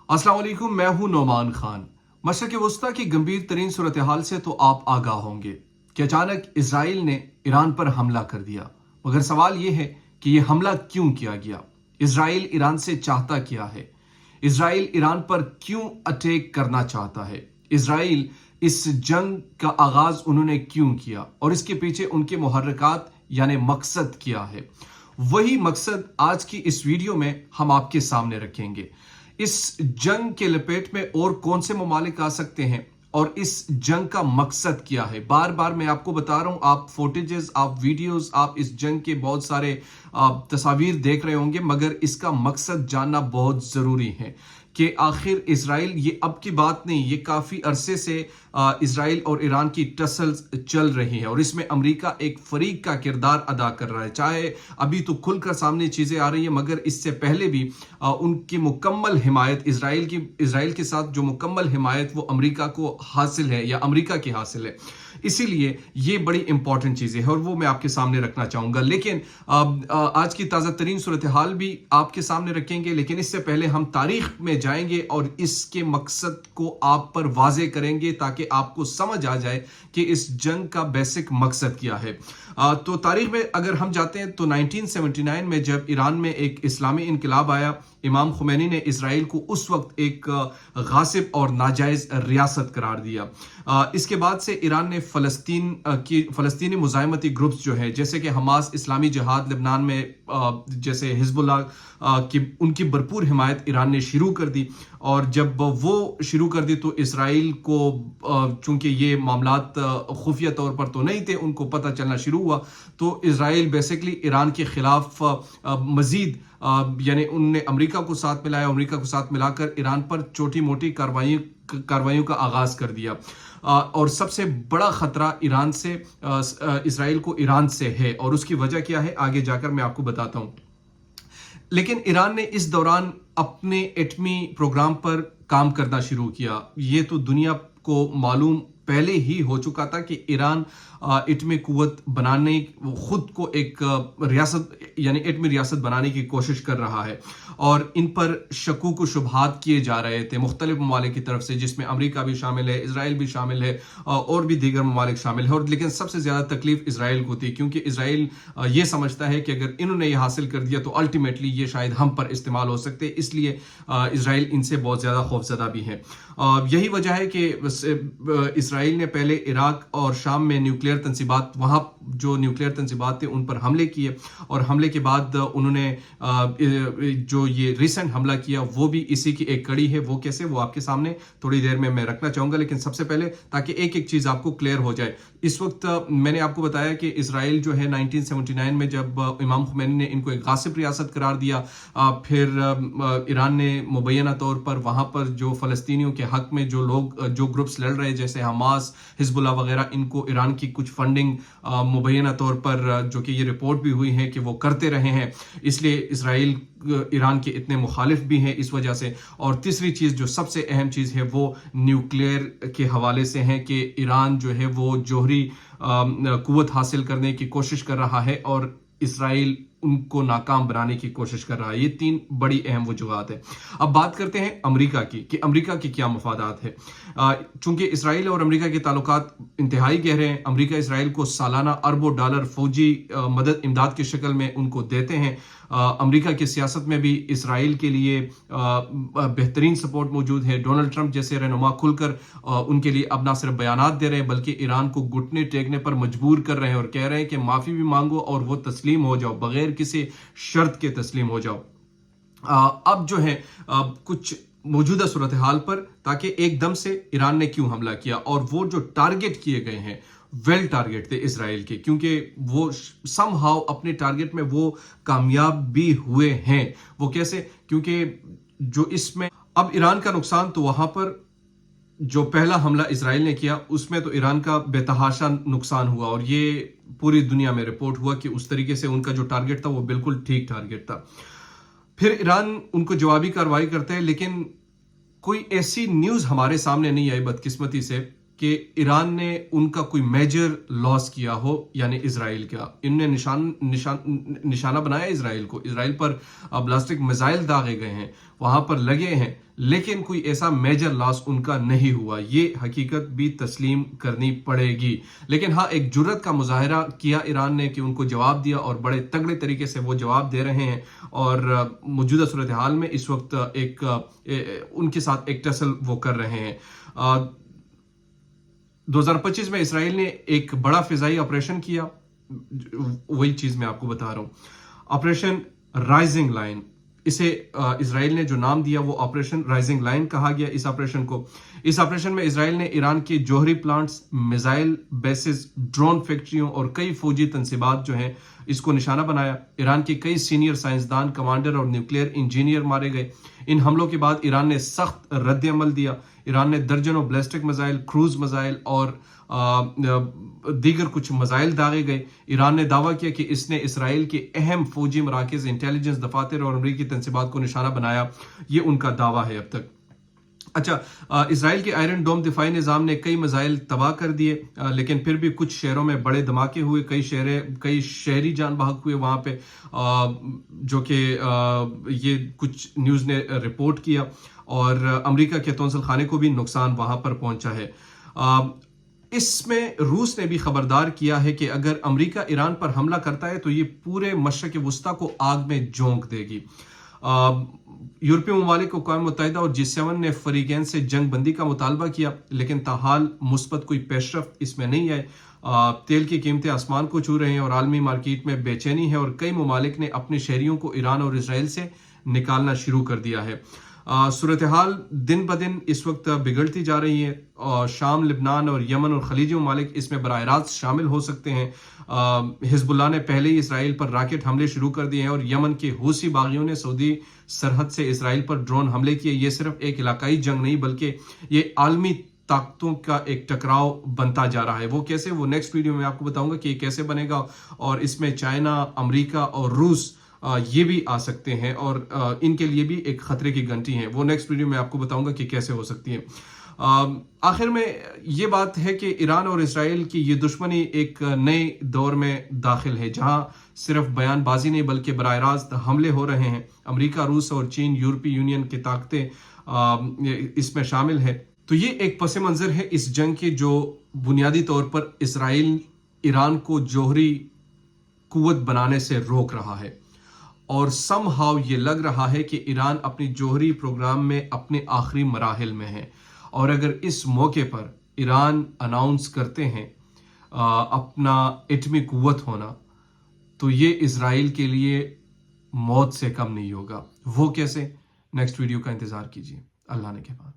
अस्सलाम वालेकुम, मैं हूं नोमान खान। मशरक़ वस्ता की गंभीर तरीन सूरत हाल से तो आप आगाह होंगे कि अचानक इसराइल ने ईरान पर हमला कर दिया। मगर सवाल यह है कि यह हमला क्यों किया गया? इसराइल ईरान से चाहता क्या है? इसराइल ईरान पर क्यों अटैक करना चाहता है? इसराइल इस जंग का आगाज उन्होंने क्यों किया और इसके पीछे उनके मुहर्रिकात यानी मकसद क्या है? वही मकसद आज की इस वीडियो में हम आपके सामने रखेंगे। इस जंग के लपेट में और कौन से ममालिक आ सकते हैं और इस जंग का मकसद क्या है? बार बार मैं आपको बता रहा हूं, आप फुटेजेस, आप वीडियोस, आप इस जंग के बहुत सारे तस्वीर देख रहे होंगे, मगर इसका मकसद जानना बहुत जरूरी है कि आखिर इसराइल, ये अब की बात नहीं, ये काफी अरसे से इसराइल और ईरान की टसल्स चल रही है और इसमें अमेरिका एक फरीक का किरदार अदा कर रहा है। चाहे अभी तो खुलकर सामने चीजें आ रही है, मगर इससे पहले भी उनकी मुकम्मल हिमायत, इसराइल के साथ जो मुकम्मल हिमायत वो अमेरिका को हासिल है या अमेरिका की हासिल है। इसीलिए ये बड़ी इंपॉर्टेंट चीजें हैं और वो मैं आपके सामने रखना चाहूंगा। लेकिन आज की ताज़ा तरीन सूरत हाल भी आपके सामने रखेंगे, लेकिन इससे पहले हम तारीख में जाएंगे और इसके मकसद को आप पर वाजे करेंगे ताकि आपको समझ आ जाए कि इस जंग का बेसिक मकसद क्या है। तो तारीख में अगर हम जाते हैं तो 1979 में जब ईरान में एक इस्लामी इनकलाब आया, इमाम खुमैनी ने इसराइल को उस वक्त एक गासिब और नाजायज रियासत करार दिया। इसके बाद से ईरान ने फलस्तीनी मुजाहिमती ग्रुप्स जो है, जैसे कि हमास, इस्लामी जिहाद लेबनान में, जैसे हिजबुल्लाह की, उनकी भरपूर हिमायत ईरान ने शुरू कर दी। और जब वो शुरू कर दी तो इसराइल को, चूंकि ये मामलात खुफिया तौर पर तो नहीं थे, उनको पता चलना शुरू हुआ, तो इसराइल बेसिकली ईरान के खिलाफ मजीद यानी उनने अमेरिका को साथ मिलाया, अमेरिका को साथ मिलाकर ईरान पर छोटी मोटी कार्रवाइयों का आगाज कर दिया। और सबसे बड़ा खतरा ईरान से, इसराइल को ईरान से है और उसकी वजह क्या है आगे जाकर मैं आपको बताता हूं। लेकिन ईरान ने इस दौरान अपने एटमी प्रोग्राम पर काम करना शुरू किया। ये तो दुनिया को मालूम पहले ही हो चुका था कि ईरान एटमी कुव्वत बनाने, खुद को एक रियासत यानी एटमी रियासत बनाने की कोशिश कर रहा है और इन पर शकूक व शुबहात किए जा रहे थे मुख्तलिफ ममालिक की तरफ से, जिसमें अमेरिका भी शामिल है, इसराइल भी शामिल है और भी दीगर ममालिक शामिल है। और लेकिन सबसे ज्यादा तकलीफ इसराइल को थी, क्योंकि इसराइल ये समझता है कि अगर इन्होंने ये हासिल कर दिया तो अल्टीमेटली ये शायद हम पर इस्तेमाल हो सकते, इसलिए इसराइल इनसे बहुत ज्यादा खौफजदा भी है। यही वजह है कि इसराइल ने पहले इराक और शाम में न्यूक्लियर तंसीबात, वहां जो न्यूक्लियर तंसीबात थे उन पर हमले किए और हमले के बाद उन्होंने जो ये रिसेंट हमला किया वो भी इसी की एक कड़ी है। वो कैसे, वो आपके सामने थोड़ी देर में मैं रखना चाहूंगा, लेकिन सबसे पहले ताकि एक एक चीज आपको क्लियर हो जाए। इस वक्त मैंने आपको बताया कि इसराइल जो है 1979 में जब इमाम खुमैनी ने इनको एक गासिब रियासत करार दिया, फिर ईरान ने मुबैना तौर पर वहां पर जो फलस्तीनियों के हक में जो लोग, जो ग्रुप्स लड़ रहे जैसे हमास, हिजबुल्लाह वगैरह, इनको ईरान की कुछ फंडिंग मुबैना तौर पर, जो कि ये रिपोर्ट भी हुई है कि वो करते रहे हैं, इसलिए इसराइल ईरान के इतने मुखालिफ भी हैं इस वजह से। और तीसरी चीज जो सबसे अहम चीज है वो न्यूक्लियर के हवाले से है कि ईरान जो है वो जोहरी कुव्वत हासिल करने की कोशिश कर रहा है और इसराइल उनको नाकाम बनाने की कोशिश कर रहा है। ये तीन बड़ी अहम वजूहात है। अब बात करते हैं अमेरिका की कि अमेरिका की क्या मफादात है। चूंकि इसराइल और अमेरिका के ताल्लुकात इंतहाई गहरे हैं, अमेरिका इसराइल को सालाना अरबों डॉलर फौजी मदद, इमदाद की शक्ल में उनको देते हैं। अमेरिका की सियासत में भी इसराइल के लिए बेहतरीन सपोर्ट मौजूद है। डोनाल्ड ट्रंप जैसे रहनुमा खुलकर उनके लिए अब ना सिर्फ बयानात दे रहे हैं बल्कि ईरान को घुटने टेकने पर मजबूर कर रहे हैं और कह रहे हैं कि माफी भी मांगो और वो तस्लीम हो जाओ, बगैर किसी शर्त के तस्लीम हो जाओ। अब जो है कुछ मौजूदा सूरत हाल पर, ताकि एकदम से ईरान ने क्यों हमला किया और वो जो टारगेट किए गए हैं वेल टारगेट थे इसराइल के, क्योंकि वो समहाउ अपने टारगेट में वो कामयाब भी हुए हैं। वो कैसे? क्योंकि जो इसमें अब ईरान का नुकसान, तो वहां पर जो पहला हमला इसराइल ने किया उसमें तो ईरान का बेतहाशा नुकसान हुआ और ये पूरी दुनिया में रिपोर्ट हुआ कि उस तरीके से उनका जो टारगेट था वो बिल्कुल ठीक टारगेट था। फिर ईरान उनको जवाबी कार्रवाई करते हैं, लेकिन कोई ऐसी न्यूज हमारे सामने नहीं आई बदकिस्मती से कि ईरान ने उनका कोई मेजर लॉस किया हो, यानी इसराइल का। इनने निशाना बनाया इसराइल को, इसराइल पर ब्लास्टिक मिसाइल दागे गए हैं, वहां पर लगे हैं, لیکن کوئی ایسا میجر لاس ان کا نہیں ہوا. یہ حقیقت بھی تسلیم کرنی پڑے گی. لیکن ہاں ایک جرت کا مظاہرہ کیا ایران نے کہ ان کو جواب دیا اور بڑے تگڑے طریقے سے وہ جواب دے رہے ہیں اور موجودہ صورتحال میں اس وقت ان کے ساتھ ایک ٹسل وہ کر رہے ہیں. 2025 میں اسرائیل نے ایک بڑا فضائی آپریشن کیا, وہی چیز میں آپ کو بتا رہا ہوں, آپریشن رائزنگ لائن. اسے اسرائیل نے جو نام دیا وہ آپریشن رائزنگ لائن کہا گیا اس آپریشن کو. اس آپریشن میں اسرائیل نے ایران کے جوہری پلانٹس, میزائل بیسز, ڈرون فیکٹریوں اور کئی فوجی تنصیبات جو ہیں اس کو نشانہ بنایا. ایران کے کئی سینئر سائنسدان, کمانڈر اور نیوکلیئر انجینئر مارے گئے. ان حملوں کے بعد ایران نے سخت رد عمل دیا. ایران نے درجنوں بیلسٹک میزائل, کروز میزائل اور دیگر کچھ میزائل داغے گئے. ایران نے دعویٰ کیا کہ اس نے اسرائیل کے اہم فوجی مراکز, انٹیلیجنس دفاتر اور امریکی تنصیبات کو نشانہ بنایا. یہ ان کا دعویٰ ہے اب تک. اچھا, اسرائیل کے آئرن ڈوم دفاعی نظام نے کئی میزائل تباہ کر دیے, لیکن پھر بھی کچھ شہروں میں بڑے دھماکے ہوئے. کئی شہری جان بحق ہوئے وہاں پہ, جو کہ یہ کچھ نیوز نے رپورٹ کیا, اور امریکہ کے قونصل خانے کو بھی نقصان وہاں پر پہنچا ہے. اس میں روس نے بھی خبردار کیا ہے کہ اگر امریکہ ایران پر حملہ کرتا ہے تو یہ پورے مشرق وسطیٰ کو آگ میں جھونک دے گی. یورپی ممالک کو اقوام متحدہ اور G7 نے فریقین سے جنگ بندی کا مطالبہ کیا, لیکن تاحال مثبت کوئی پیش رفت اس میں نہیں آئے. تیل کی قیمتیں آسمان کو چھو رہے ہیں اور عالمی مارکیٹ میں بے چینی ہے, اور کئی ممالک نے اپنے شہریوں کو ایران اور اسرائیل سے نکالنا شروع کر دیا ہے. صورتحال دن بدن اس وقت بگڑتی جا رہی ہے. شام, لبنان اور یمن اور خلیجی ممالک اس میں براہ راست شامل ہو سکتے ہیں. حزب اللہ نے پہلے ہی اسرائیل پر راکٹ حملے شروع کر دیے ہیں, اور یمن کے حوثی باغیوں نے سعودی سرحد سے اسرائیل پر ڈرون حملے کیے. یہ صرف ایک علاقائی جنگ نہیں بلکہ یہ عالمی طاقتوں کا ایک ٹکراؤ بنتا جا رہا ہے. وہ کیسے, وہ نیکسٹ ویڈیو میں آپ کو بتاؤں گا کہ یہ کیسے بنے گا, اور اس میں چائنا, امریکہ اور روس یہ بھی آ سکتے ہیں, اور ان کے لیے بھی ایک خطرے کی گھنٹی ہیں. وہ نیکسٹ ویڈیو میں آپ کو بتاؤں گا کہ کیسے ہو سکتی ہے. آخر میں یہ بات ہے کہ ایران اور اسرائیل کی یہ دشمنی ایک نئے دور میں داخل ہے, جہاں صرف بیان بازی نہیں بلکہ براہ راست حملے ہو رہے ہیں. امریکہ, روس اور چین, یورپی یونین کی طاقتیں اس میں شامل ہے. تو یہ ایک پس منظر ہے اس جنگ کے, جو بنیادی طور پر اسرائیل ایران کو جوہری قوت بنانے سے روک رہا ہے, اور سم ہاؤ یہ لگ رہا ہے کہ ایران اپنی جوہری پروگرام میں اپنے آخری مراحل میں ہے. اور اگر اس موقع پر ایران اناؤنس کرتے ہیں اپنا ایٹمی قوت ہونا, تو یہ اسرائیل کے لیے موت سے کم نہیں ہوگا. وہ کیسے, نیکسٹ ویڈیو کا انتظار کیجیے. اللہ نے کے بعد.